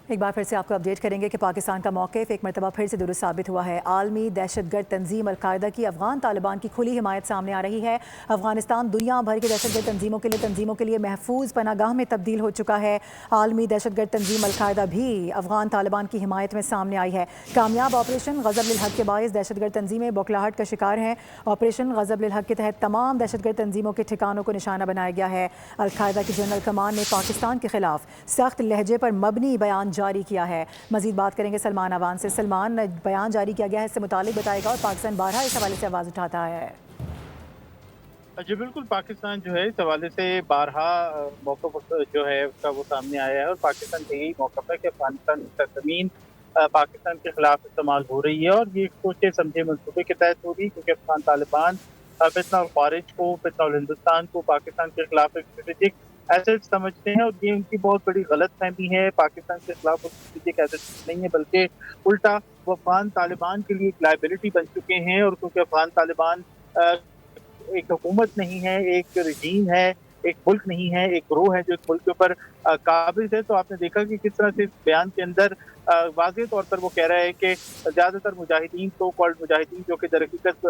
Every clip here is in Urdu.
ایک بار پھر سے آپ کو اپڈیٹ کریں گے کہ پاکستان کا موقف ایک مرتبہ پھر سے درست ثابت ہوا ہے۔ عالمی دہشت گرد تنظیم القاعدہ کی افغان طالبان کی کھلی حمایت سامنے آ رہی ہے۔ افغانستان دنیا بھر کے دہشت گرد تنظیموں کے لیے محفوظ پناہ گاہ میں تبدیل ہو چکا ہے۔ عالمی دہشت گرد تنظیم القاعدہ بھی افغان طالبان کی حمایت میں سامنے آئی ہے۔ کامیاب آپریشن غضب للحق کے باعث دہشت گرد تنظیمیں بوکھلاہٹ کا شکار ہیں۔ آپریشن غضب للحق کے تحت تمام دہشت گرد تنظیموں کے ٹھکانوں کو نشانہ بنایا گیا ہے۔ القاعدہ کی جنرل کمان نے پاکستان کے خلاف سخت لہجے پر مبنی بیان جاری کیا ہے۔ مزید بات کریں گے سلمان اوان سے۔ سلمان، بیان جاری کیا گیا ہے، اس سے متعلق بتائے گا، اور پاکستان بارہا اس حوالے سے آواز اٹھاتا ہے۔ جی بالکل، پاکستان جو ہے اس حوالے سے بارہا موقف جو ہے اس کا وہ سامنے آیا ہے، اور پاکستان کا یہی موقف ہے کہ افغانستان کی سرزمین پاکستان کے خلاف استعمال ہو رہی ہے، اور یہ سوچے سمجھے منصوبے کے تحت ہو رہی ہے، کیونکہ افغان طالبان فتنہ الخوارج کو، فتنہ الہندوستان کو پاکستان کے خلاف ایک اسٹریٹجک ایسٹ سمجھتے ہیں، اور یہ ان کی بہت بڑی غلط فہمی ہے۔ پاکستان کے خلاف وہ اسٹریٹجک ایسٹ نہیں ہے، بلکہ الٹا وہ افغان طالبان کے لیے ایک لائبلٹی بن چکے ہیں، اور کیونکہ افغان طالبان ایک حکومت نہیں ہے، ایک رجیم ہے، ایک ملک نہیں ہے، ایک گروہ ہے جو اس ملک کے اوپر قابض ہے۔ تو آپ نے دیکھا کہ کس طرح سے اس بیان کے اندر واضح طور پر وہ کہہ رہا ہے کہ زیادہ تر مجاہدین، سو کالڈ مجاہدین جو کہ در حقیقت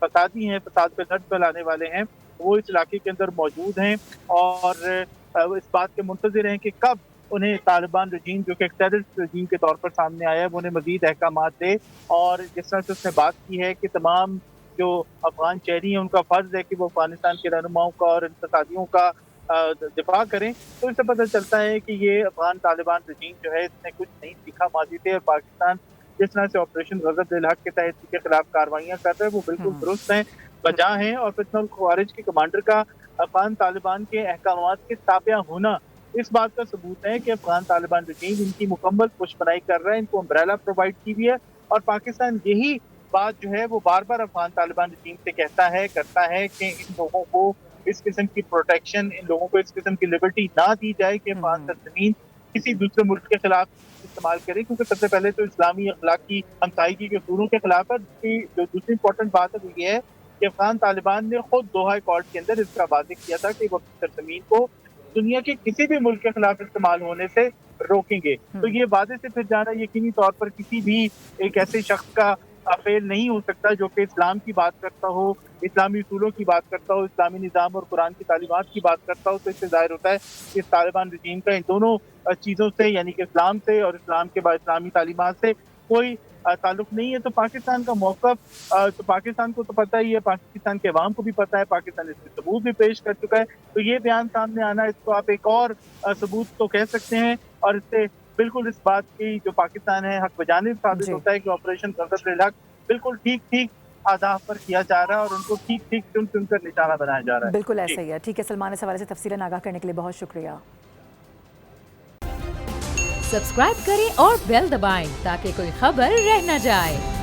فسادی ہیں، فساد پہ نٹ پھیلانے والے ہیں، وہ اس علاقے کے اندر موجود ہیں، اور اس بات کے منتظر ہیں کہ کب انہیں طالبان رجیم جو کہ ایک ٹیررسٹ رجیم کے طور پر سامنے آیا ہے، وہ انہیں مزید احکامات دے۔ اور جس طرح سے اس نے بات کی ہے کہ تمام جو افغان شہری ہیں ان کا فرض ہے کہ وہ افغانستان کے رہنماؤں کا اور انتقادیوں کا دفاع کریں، تو اس سے پتہ چلتا ہے کہ یہ افغان طالبان رجیم جو ہے اس نے کچھ نہیں سیکھا ماضی سے، اور پاکستان جس طرح سے آپریشن غضب للحق کے تحت ان کے خلاف کاروائیاں کر رہے ہیں وہ بالکل درست ہیں، بجا ہیں، اور فتنہ الخوارج کے کمانڈر کا افغان طالبان کے احکامات کے تابع ہونا اس بات کا ثبوت ہے کہ افغان طالبان رجیم ان کی مکمل پشپنائی کر رہا ہے، ان کو امبریلا پرووائڈ کی ہوئی ہے، اور پاکستان یہی بات جو ہے وہ بار بار افغان طالبان رجیم سے کہتا ہے کرتا ہے کہ ان لوگوں کو اس قسم کی پروٹیکشن، ان لوگوں کو اس قسم کی لبرٹی نہ دی جائے کہ افغان سرزمین کسی دوسرے ملک کے خلاف استعمال کرے، کیونکہ سب سے پہلے تو اسلامی اخلاقی ہمسائیگی کے اصولوں کے خلاف ہے۔ جو دوسری امپورٹنٹ بات ہے وہ یہ ہے کہ افغان طالبان نے خود دوحہ ایکارڈ کے اندر اس کا واضح کیا تھا کہ وہ اپنی سرزمین کو دنیا کے کسی بھی ملک کے خلاف استعمال ہونے سے روکیں گے۔ تو یہ واضح سے پھر جانا یقینی طور پر کسی بھی ایک ایسے شخص کا فیل نہیں ہو سکتا جو کہ اسلام کی بات کرتا ہو، اسلامی اصولوں کی بات کرتا ہو، اسلامی نظام اور قرآن کی تعلیمات کی بات کرتا ہو۔ تو اس سے ظاہر ہوتا ہے کہ طالبان رجیم کا ان دونوں چیزوں سے، یعنی کہ اسلام سے اور اسلام کے بعد اسلامی تعلیمات سے کوئی تعلق نہیں ہے۔ تو پاکستان کا موقف تو پاکستان کو تو پتہ ہی ہے، پاکستان کے عوام کو بھی پتہ ہے، پاکستان اس کے ثبوت بھی پیش کر چکا ہے۔ تو یہ بیان سامنے آنا، اس کو آپ ایک اور ثبوت تو کہہ سکتے ہیں، اور اس سے بالکل اس بات کی جو پاکستان ہے حق بجانب ثابت ہوتا ہے کہ آپریشن غضب للحق بالکل ٹھیک اہداف پر کیا جا رہا ہے، اور ان کو ٹھیک چن کر نشانہ بنایا جا رہا ہے۔ بالکل ایسا ہی ہے۔ ٹھیک ہے سلمان، اس حوالے سے تفصیلاً آگاہ کرنے کے لیے بہت شکریہ۔ سبسکرائب کریں اور بیل دبائیں تاکہ کوئی خبر رہ نہ جائے۔